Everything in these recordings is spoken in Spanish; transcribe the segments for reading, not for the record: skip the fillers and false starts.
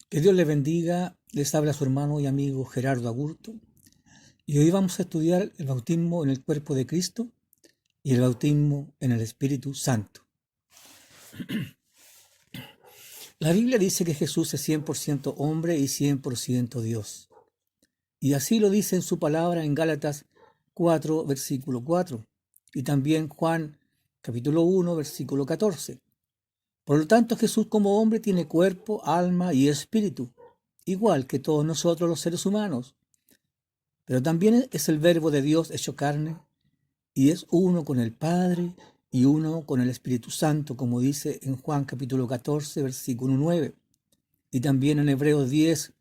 Que Dios les bendiga. Les habla su hermano y amigo Gerardo Agurto. Y hoy vamos a estudiar el bautismo en el cuerpo de Cristo y el bautismo en el Espíritu Santo. La Biblia dice que Jesús es 100% hombre y 100% Dios. Y así lo dice en su palabra en Gálatas 4, versículo 4. Y también Juan capítulo 1, versículo 14. Por lo tanto, Jesús como hombre tiene cuerpo, alma y espíritu, igual que todos nosotros los seres humanos. Pero también es el verbo de Dios hecho carne y es uno con el Padre y uno con el Espíritu Santo, como dice en Juan capítulo 14, versículo 9. Y también en Hebreos 10,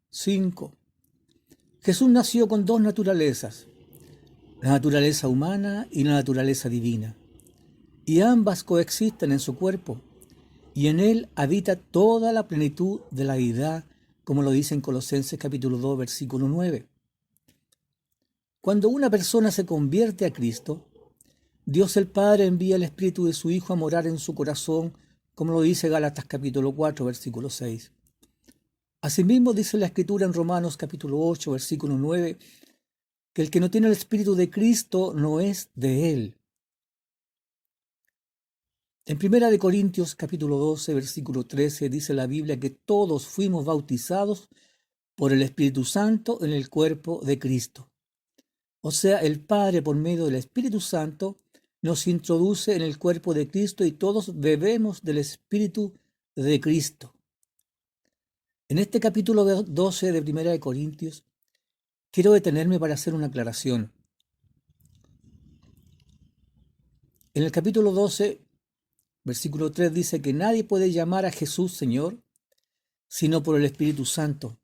5. Jesús nació con dos naturalezas, la naturaleza humana y la naturaleza divina. Y ambas coexisten en su cuerpo, y en él habita toda la plenitud de la deidad, como lo dice en Colosenses capítulo 2, versículo 9. Cuando una persona se convierte a Cristo, Dios el Padre envía el Espíritu de su Hijo a morar en su corazón, como lo dice Gálatas capítulo 4, versículo 6. Asimismo dice la Escritura en Romanos capítulo 8, versículo 9, que el que no tiene el Espíritu de Cristo no es de él. En 1 Corintios capítulo 12, versículo 13 dice la Biblia que todos fuimos bautizados por el Espíritu Santo en el cuerpo de Cristo. O sea, el Padre por medio del Espíritu Santo nos introduce en el cuerpo de Cristo y todos bebemos del Espíritu de Cristo. En este capítulo 12 de 1 Corintios quiero detenerme para hacer una aclaración. En el capítulo 12, versículo 3 dice que nadie puede llamar a Jesús Señor sino por el Espíritu Santo.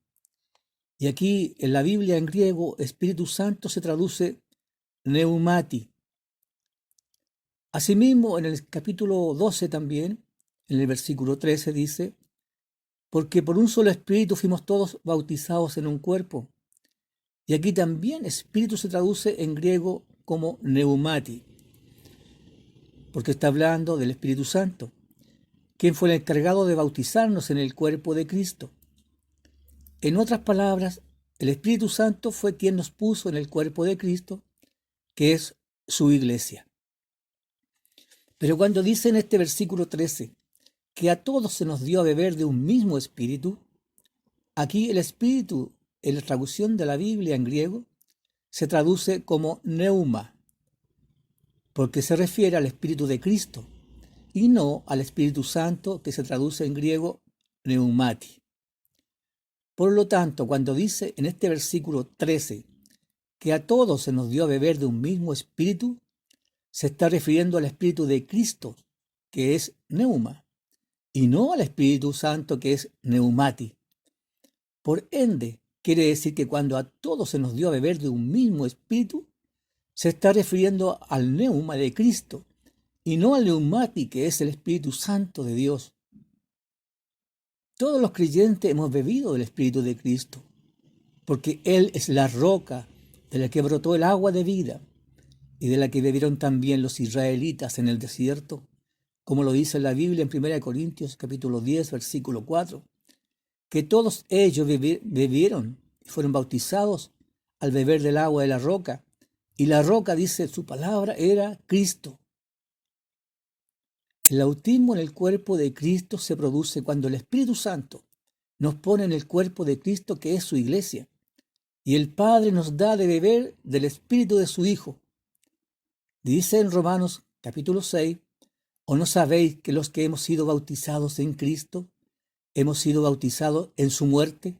Y aquí en la Biblia en griego, Espíritu Santo se traduce pneumati. Asimismo, en el capítulo 12 también, en el versículo 13 dice, porque por un solo Espíritu fuimos todos bautizados en un cuerpo. Y aquí también Espíritu se traduce en griego como pneumati, porque está hablando del Espíritu Santo, quien fue el encargado de bautizarnos en el cuerpo de Cristo. En otras palabras, el Espíritu Santo fue quien nos puso en el cuerpo de Cristo, que es su iglesia. Pero cuando dice en este versículo 13 que a todos se nos dio a beber de un mismo espíritu, aquí el espíritu, en la traducción de la Biblia en griego, se traduce como pneuma, porque se refiere al Espíritu de Cristo, y no al Espíritu Santo, que se traduce en griego pneumati. Por lo tanto, cuando dice en este versículo 13 que a todos se nos dio a beber de un mismo espíritu, se está refiriendo al Espíritu de Cristo, que es pneuma, y no al Espíritu Santo, que es pneumati. Por ende, quiere decir que cuando a todos se nos dio a beber de un mismo espíritu, se está refiriendo al pneuma de Cristo, y no al pneumati, que es el Espíritu Santo de Dios. Todos los creyentes hemos bebido del Espíritu de Cristo, porque Él es la roca de la que brotó el agua de vida y de la que bebieron también los israelitas en el desierto, como lo dice la Biblia en 1 Corintios capítulo 10, versículo 4, que todos ellos bebieron y fueron bautizados al beber del agua de la roca, y la roca, dice su palabra, era Cristo. El bautismo en el cuerpo de Cristo se produce cuando el Espíritu Santo nos pone en el cuerpo de Cristo, que es su iglesia, y el Padre nos da de beber del Espíritu de su Hijo. Dice en Romanos capítulo 6, ¿o no sabéis que los que hemos sido bautizados en Cristo, hemos sido bautizados en su muerte?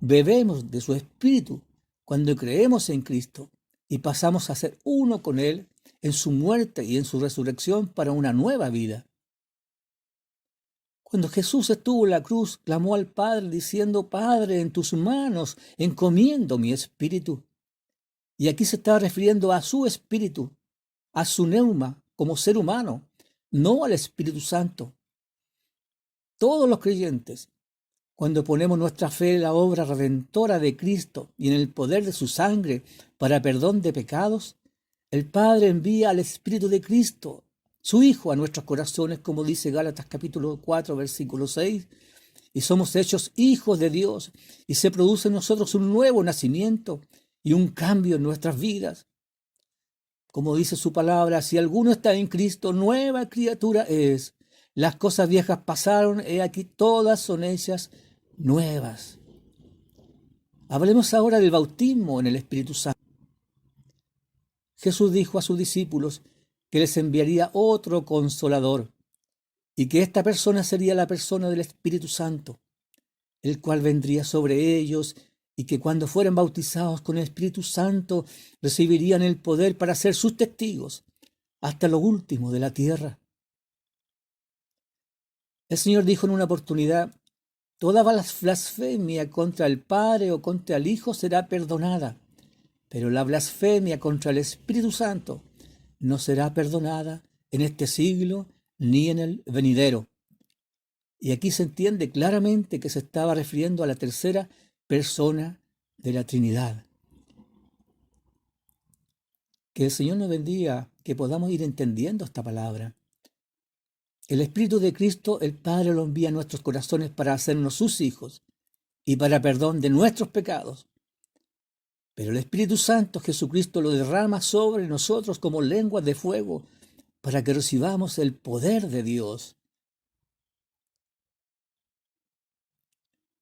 Bebemos de su Espíritu cuando creemos en Cristo y pasamos a ser uno con Él en su muerte y en su resurrección para una nueva vida. Cuando Jesús estuvo en la cruz, clamó al Padre diciendo, Padre, en tus manos encomiendo mi espíritu. Y aquí se está refiriendo a su espíritu, a su pneuma como ser humano, no al Espíritu Santo. Todos los creyentes, cuando ponemos nuestra fe en la obra redentora de Cristo y en el poder de su sangre para perdón de pecados, el Padre envía al Espíritu de Cristo su Hijo a nuestros corazones, como dice Gálatas capítulo 4, versículo 6, y somos hechos hijos de Dios, y se produce en nosotros un nuevo nacimiento y un cambio en nuestras vidas. Como dice su palabra, si alguno está en Cristo, nueva criatura es. Las cosas viejas pasaron, he aquí todas son hechas nuevas. Hablemos ahora del bautismo en el Espíritu Santo. Jesús dijo a sus discípulos que les enviaría otro consolador y que esta persona sería la persona del Espíritu Santo, el cual vendría sobre ellos y que cuando fueran bautizados con el Espíritu Santo recibirían el poder para ser sus testigos hasta lo último de la tierra. El Señor dijo en una oportunidad: toda blasfemia contra el Padre o contra el Hijo será perdonada, pero la blasfemia contra el Espíritu Santo no será perdonada en este siglo ni en el venidero. Y aquí se entiende claramente que se estaba refiriendo a la tercera persona de la Trinidad. Que el Señor nos bendiga, que podamos ir entendiendo esta palabra. El Espíritu de Cristo, el Padre, lo envía a nuestros corazones para hacernos sus hijos y para perdón de nuestros pecados. Pero el Espíritu Santo, Jesucristo, lo derrama sobre nosotros como lenguas de fuego para que recibamos el poder de Dios.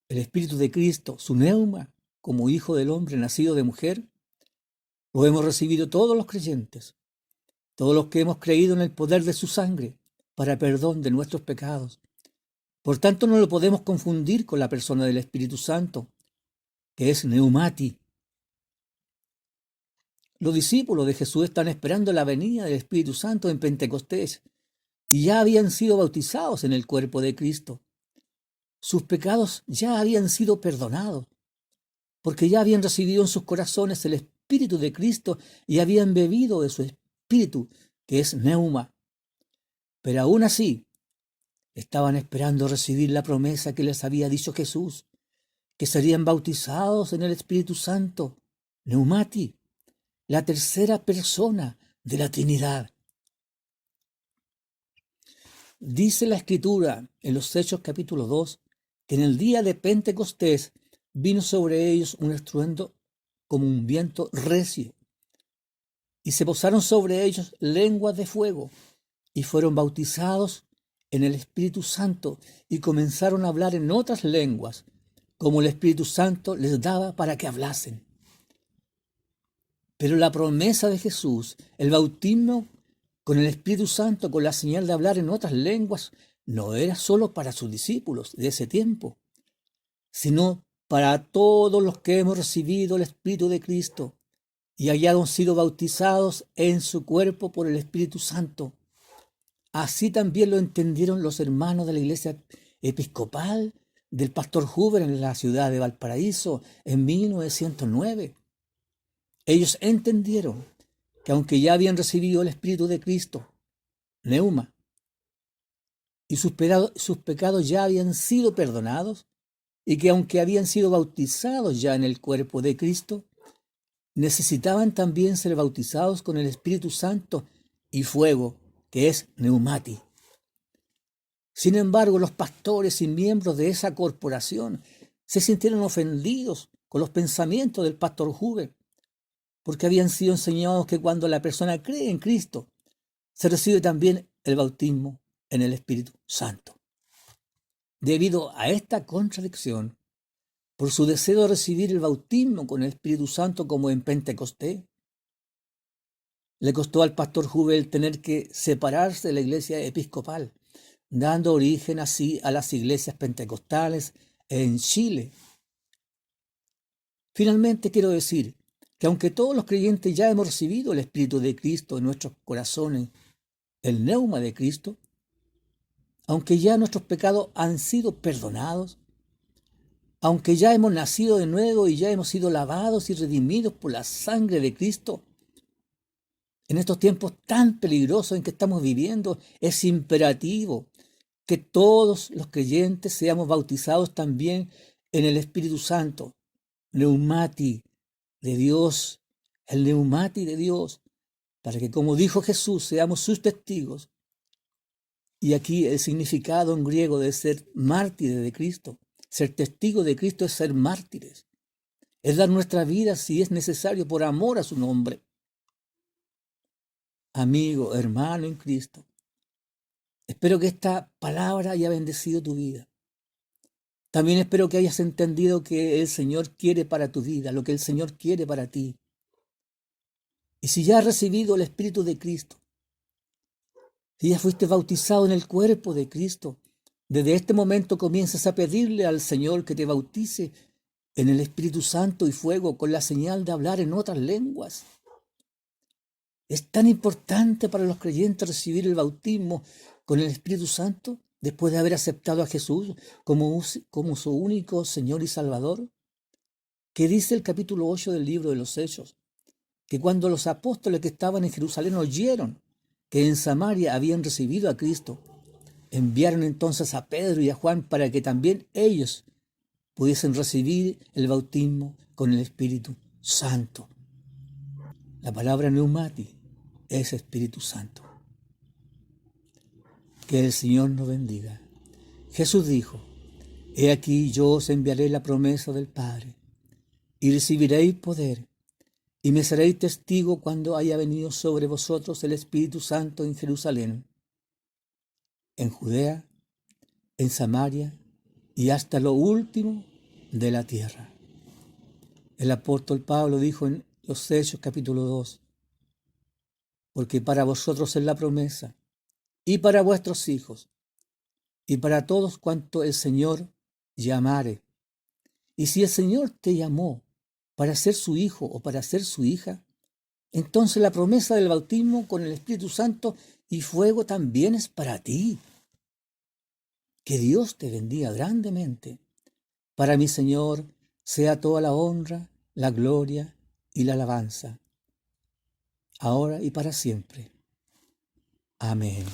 El Espíritu de Cristo, su neuma, como Hijo del Hombre nacido de mujer, lo hemos recibido todos los creyentes, todos los que hemos creído en el poder de su sangre para perdón de nuestros pecados. Por tanto, no lo podemos confundir con la persona del Espíritu Santo, que es Neumati. Los discípulos de Jesús están esperando la venida del Espíritu Santo en Pentecostés y ya habían sido bautizados en el cuerpo de Cristo. Sus pecados ya habían sido perdonados, porque ya habían recibido en sus corazones el Espíritu de Cristo y habían bebido de su Espíritu, que es Neuma. Pero aún así, estaban esperando recibir la promesa que les había dicho Jesús, que serían bautizados en el Espíritu Santo, Neumati, la tercera persona de la Trinidad. Dice la Escritura en los Hechos capítulo 2, que en el día de Pentecostés vino sobre ellos un estruendo como un viento recio, y se posaron sobre ellos lenguas de fuego, y fueron bautizados en el Espíritu Santo, y comenzaron a hablar en otras lenguas, como el Espíritu Santo les daba para que hablasen. Pero la promesa de Jesús, el bautismo con el Espíritu Santo, con la señal de hablar en otras lenguas, no era solo para sus discípulos de ese tiempo, sino para todos los que hemos recibido el Espíritu de Cristo y hayamos sido bautizados en su cuerpo por el Espíritu Santo. Así también lo entendieron los hermanos de la iglesia episcopal del pastor Huber en la ciudad de Valparaíso en 1909. Ellos entendieron que aunque ya habían recibido el Espíritu de Cristo, Neuma, y sus pecados ya habían sido perdonados, y que aunque habían sido bautizados ya en el cuerpo de Cristo, necesitaban también ser bautizados con el Espíritu Santo y fuego, que es Neumati. Sin embargo, los pastores y miembros de esa corporación se sintieron ofendidos con los pensamientos del pastor Huber, porque habían sido enseñados que cuando la persona cree en Cristo, se recibe también el bautismo en el Espíritu Santo. Debido a esta contradicción, por su deseo de recibir el bautismo con el Espíritu Santo como en Pentecostés, le costó al pastor Huber tener que separarse de la iglesia episcopal, dando origen así a las iglesias pentecostales en Chile. Finalmente quiero decir que aunque todos los creyentes ya hemos recibido el Espíritu de Cristo en nuestros corazones, el neuma de Cristo, aunque ya nuestros pecados han sido perdonados, aunque ya hemos nacido de nuevo y ya hemos sido lavados y redimidos por la sangre de Cristo, en estos tiempos tan peligrosos en que estamos viviendo, es imperativo que todos los creyentes seamos bautizados también en el Espíritu Santo, Neumati de Dios, el Neumati de Dios, para que, como dijo Jesús, seamos sus testigos Y aquí el significado en griego de ser mártires de Cristo, ser testigo de Cristo es ser mártires. Es dar nuestra vida si es necesario por amor a su nombre. Amigo, hermano en Cristo, espero que esta palabra haya bendecido tu vida. También espero que hayas entendido que el Señor quiere para tu vida, lo que el Señor quiere para ti. Y si ya has recibido el Espíritu de Cristo, si ya fuiste bautizado en el cuerpo de Cristo, desde este momento comienzas a pedirle al Señor que te bautice en el Espíritu Santo y fuego con la señal de hablar en otras lenguas. Es tan importante para los creyentes recibir el bautismo con el Espíritu Santo después de haber aceptado a Jesús como su único Señor y Salvador, que dice el capítulo 8 del libro de los Hechos, que cuando los apóstoles que estaban en Jerusalén oyeron que en Samaria habían recibido a Cristo, enviaron entonces a Pedro y a Juan para que también ellos pudiesen recibir el bautismo con el Espíritu Santo. La palabra pneumati es Espíritu Santo. Que el Señor nos bendiga. Jesús dijo: He aquí yo os enviaré la promesa del Padre, y recibiréis poder, y me seréis testigo cuando haya venido sobre vosotros el Espíritu Santo en Jerusalén, en Judea, en Samaria y hasta lo último de la tierra. El apóstol Pablo dijo en los Hechos capítulo 2, porque para vosotros es la promesa, y para vuestros hijos, y para todos cuanto el Señor llamare. Y si el Señor te llamó para ser su hijo o para ser su hija, entonces la promesa del bautismo con el Espíritu Santo y fuego también es para ti. Que Dios te bendiga grandemente. Para mi Señor sea toda la honra, la gloria y la alabanza, ahora y para siempre. Amén.